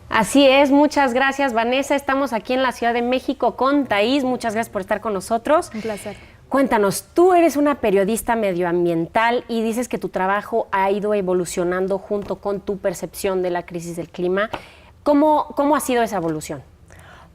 Así es, muchas gracias, Vanessa. Estamos aquí en la Ciudad de México con Thaís. Muchas gracias por estar con nosotros. Un placer. Cuéntanos, tú eres una periodista medioambiental y dices que tu trabajo ha ido evolucionando junto con tu percepción de la crisis del clima. ¿Cómo ha sido esa evolución?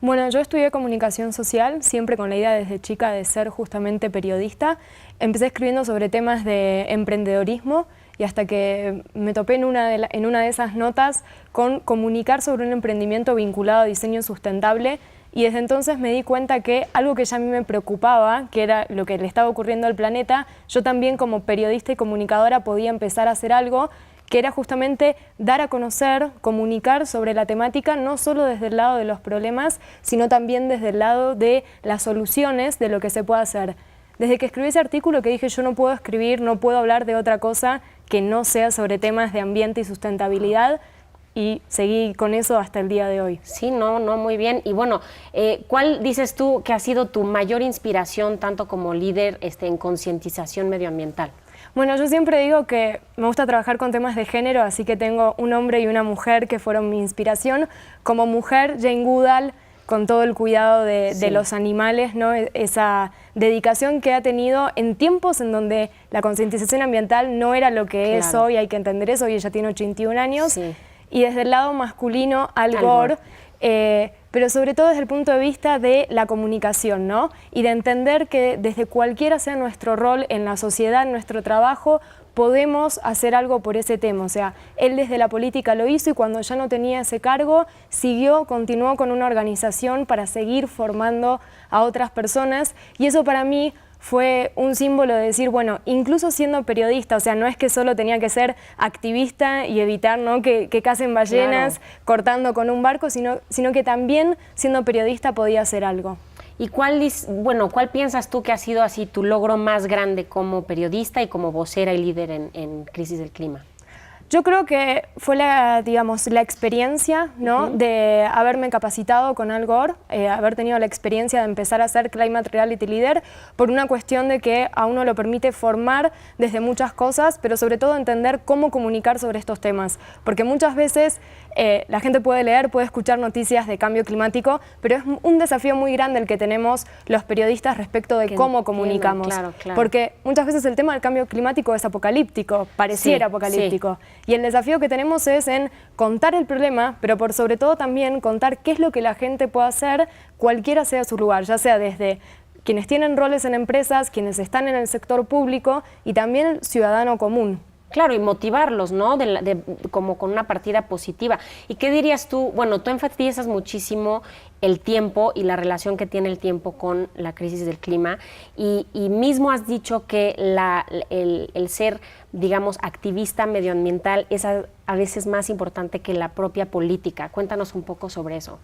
Bueno, yo estudié comunicación social, siempre con la idea desde chica de ser justamente periodista. Empecé escribiendo sobre temas de emprendedorismo y hasta que me topé en una de esas notas con comunicar sobre un emprendimiento vinculado a diseño sustentable, y desde entonces me di cuenta que algo que ya a mí me preocupaba, que era lo que le estaba ocurriendo al planeta, yo también como periodista y comunicadora podía empezar a hacer algo que era justamente dar a conocer, comunicar sobre la temática, no solo desde el lado de los problemas, sino también desde el lado de las soluciones, de lo que se puede hacer. Desde que escribí ese artículo que dije yo no puedo escribir, no puedo hablar de otra cosa que no sea sobre temas de ambiente y sustentabilidad, y seguí con eso hasta el día de hoy. Sí, no, muy bien. Y bueno, ¿cuál dices tú que ha sido tu mayor inspiración tanto como líder en concientización medioambiental? Bueno, yo siempre digo que me gusta trabajar con temas de género, así que tengo un hombre y una mujer que fueron mi inspiración. Como mujer, Jane Goodall, con todo el cuidado de los animales, ¿no? Esa dedicación que ha tenido en tiempos en donde la concientización ambiental no era lo que es hoy, hay que entender eso, y ella tiene 81 años. Sí. Y desde el lado masculino, Al Gore, pero sobre todo desde el punto de vista de la comunicación, ¿no? Y de entender que desde cualquiera sea nuestro rol en la sociedad, en nuestro trabajo, podemos hacer algo por ese tema. O sea, él desde la política lo hizo y cuando ya no tenía ese cargo, continuó con una organización para seguir formando a otras personas, y eso para mí fue un símbolo de decir, bueno, incluso siendo periodista, o sea, no es que solo tenía que ser activista y evitar, ¿no?, que casen ballenas cortando con un barco, sino que también siendo periodista podía hacer algo. ¿Y cuál piensas tú que ha sido así tu logro más grande como periodista y como vocera y líder en crisis del clima? Yo creo que fue la experiencia, ¿no?, de haberme capacitado con Al Gore, haber tenido la experiencia de empezar a ser Climate Reality Leader, por una cuestión de que a uno lo permite formar desde muchas cosas, pero sobre todo entender cómo comunicar sobre estos temas. Porque muchas veces la gente puede leer, puede escuchar noticias de cambio climático, pero es un desafío muy grande el que tenemos los periodistas respecto de cómo comunicamos. Claro. Porque muchas veces el tema del cambio climático es apocalíptico, pareciera apocalíptico. Sí. Y el desafío que tenemos es en contar el problema, pero por sobre todo también contar qué es lo que la gente puede hacer, cualquiera sea su lugar, ya sea desde quienes tienen roles en empresas, quienes están en el sector público y también el ciudadano común. Claro, y motivarlos, ¿no? Como con una partida positiva. ¿Y qué dirías tú? Bueno, tú enfatizas muchísimo el tiempo y la relación que tiene el tiempo con la crisis del clima, y mismo has dicho que el ser, digamos, activista medioambiental es a veces más importante que la propia política. Cuéntanos un poco sobre eso.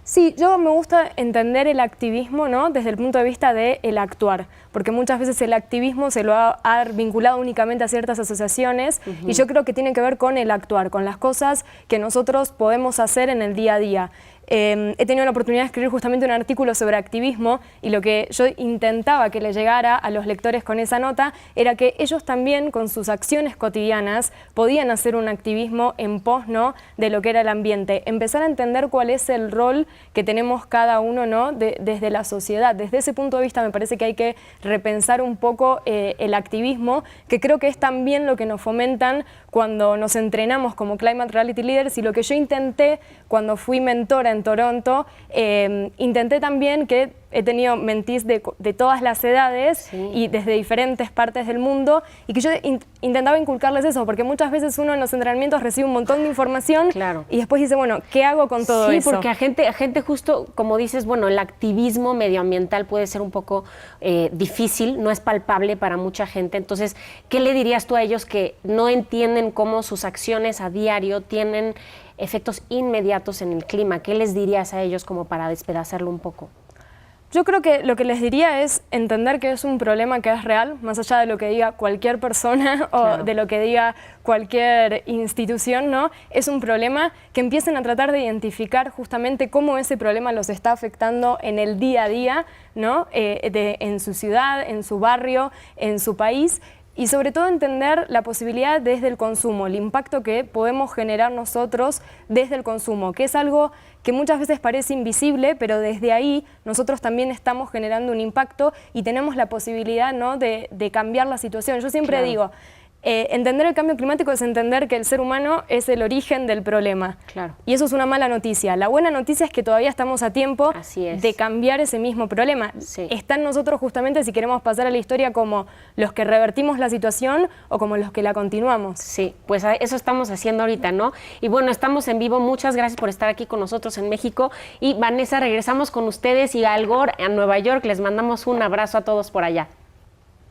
Sí, yo me gusta entender el activismo, ¿no?, desde el punto de vista del actuar, porque muchas veces el activismo se lo ha vinculado únicamente a ciertas asociaciones, y yo creo que tiene que ver con el actuar, con las cosas que nosotros podemos hacer en el día a día. He tenido la oportunidad de escribir justamente un artículo sobre activismo, y lo que yo intentaba que le llegara a los lectores con esa nota era que ellos también con sus acciones cotidianas podían hacer un activismo en pos, ¿no?, de lo que era el ambiente, empezar a entender cuál es el rol que tenemos cada uno, ¿no?, desde la sociedad. Desde ese punto de vista me parece que hay que repensar un poco el activismo, que creo que es también lo que nos fomentan cuando nos entrenamos como Climate Reality Leaders, y lo que yo intenté cuando fui mentora en Toronto, intenté también que he tenido mentees de todas las edades y desde diferentes partes del mundo, y que yo intentaba inculcarles eso, porque muchas veces uno en los entrenamientos recibe un montón de información y después dice, bueno, ¿qué hago con todo eso? Sí, porque a gente justo, como dices, bueno, el activismo medioambiental puede ser un poco difícil, no es palpable para mucha gente. Entonces, ¿qué le dirías tú a ellos que no entienden cómo sus acciones a diario tienen efectos inmediatos en el clima? ¿Qué les dirías a ellos como para despedazarlo un poco? Yo creo que lo que les diría es entender que es un problema que es real, más allá de lo que diga cualquier persona o de lo que diga cualquier institución, ¿no? Es un problema, que empiecen a tratar de identificar justamente cómo ese problema los está afectando en el día a día, ¿no? En su ciudad, en su barrio, en su país, Y sobre todo entender la posibilidad desde el consumo, el impacto que podemos generar nosotros desde el consumo, que es algo que muchas veces parece invisible, pero desde ahí nosotros también estamos generando un impacto y tenemos la posibilidad, ¿no?, de cambiar la situación. Yo siempre digo, entender el cambio climático es entender que el ser humano es el origen del problema. Claro. Y eso es una mala noticia. La buena noticia es que todavía estamos a tiempo de cambiar ese mismo problema. Sí. Está en nosotros justamente si queremos pasar a la historia como los que revertimos la situación o como los que la continuamos. Sí, pues eso estamos haciendo ahorita, ¿no? Y bueno, estamos en vivo. Muchas gracias por estar aquí con nosotros en México. Y Vanessa, regresamos con ustedes y a Al Gore, a Nueva York. Les mandamos un abrazo a todos por allá.